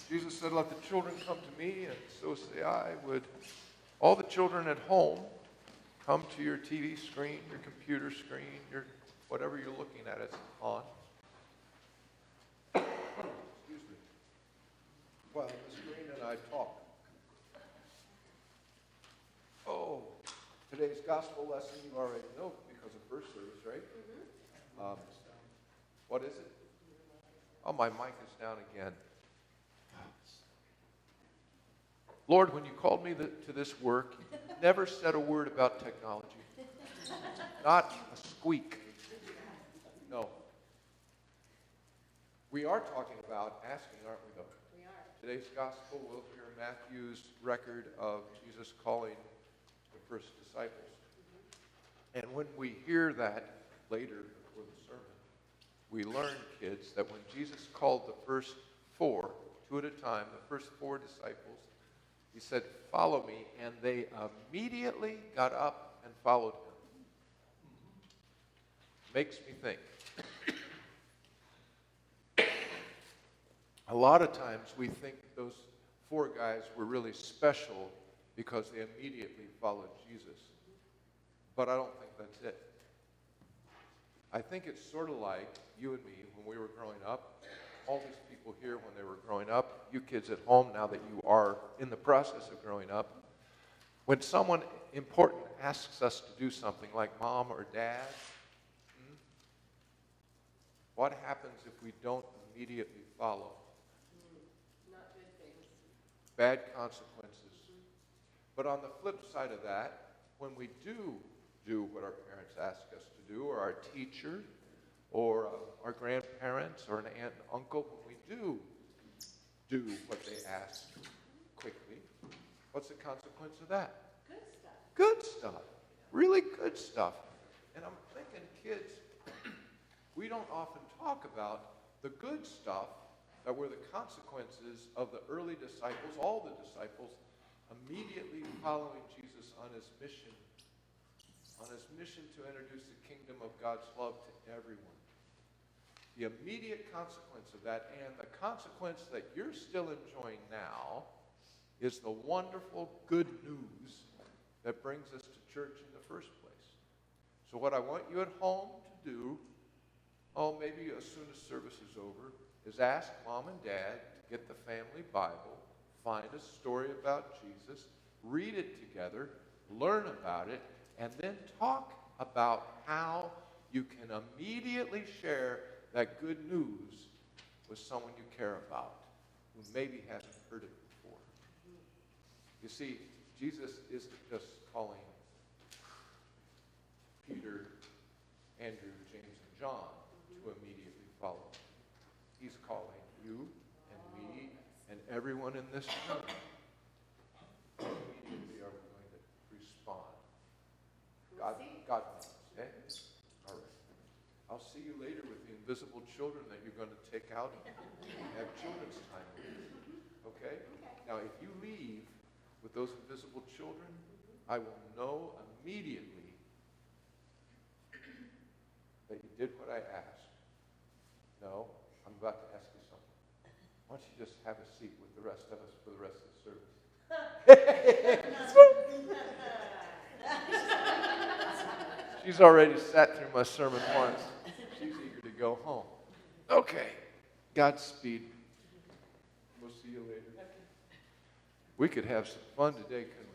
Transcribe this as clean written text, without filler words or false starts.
Jesus said, let the children come to me, and so say I. Would all the children at home come to your TV screen, your computer screen, your whatever you're looking at it's on. Excuse me. While the screen and I talk. Oh, today's gospel lesson you already know because of first service, right? Mm-hmm. What is it? Oh, my mic is down again. Lord, when you called me to this work, you never said a word about technology. Not a squeak. No. We are talking about asking, aren't we, though? We are. Today's gospel, we'll hear Matthew's record of Jesus calling the first disciples. Mm-hmm. And when we hear that later before the sermon, we learn, kids, that when Jesus called the first four, two at a time, the first four disciples, he said, follow me, and they immediately got up and followed him. Makes me think. A lot of times we think those four guys were really special because they immediately followed Jesus. But I don't think that's it. I think it's sort of like you and me when we were growing up. All these people here when they were growing up, you kids at home now that you are in the process of growing up, when someone important asks us to do something like mom or dad, what happens if we don't immediately follow? Not good things. Bad consequences. But on the flip side of that, when we do what our parents ask us to do, or our teacher, or our grandparents, or an aunt and uncle, when we do what they ask quickly, what's the consequence of that? Good stuff. Good stuff. Really good stuff. And I'm thinking, kids, we don't often talk about the good stuff that were the consequences of the early disciples, all the disciples, immediately following Jesus on his mission to introduce the kingdom of God's love to everyone. The immediate consequence of that, and the consequence that you're still enjoying now, is the wonderful good news that brings us to church in the first place. So what I want you at home to do, maybe as soon as service is over, is ask mom and dad to get the family Bible, find a story about Jesus, read it together, learn about it, and then talk about how you can immediately share that good news with someone you care about who maybe hasn't heard it before. You see, Jesus isn't just calling Peter, Andrew, James, and John to immediately follow him. He's calling you and me and everyone in this room. Immediately are we going to respond? God knows, okay? All right. I'll see you later with the invisible children that you're going to take out and have children's time with. Okay? Now, if you leave with those invisible children, I will know immediately that you did what I asked. No, I'm about to ask you something. Why don't you just have a seat with the rest of us for the rest of the service? She's already sat through my sermon once. She's eager to go home. Okay. Godspeed. We'll see you later. We could have some fun today, couldn't we?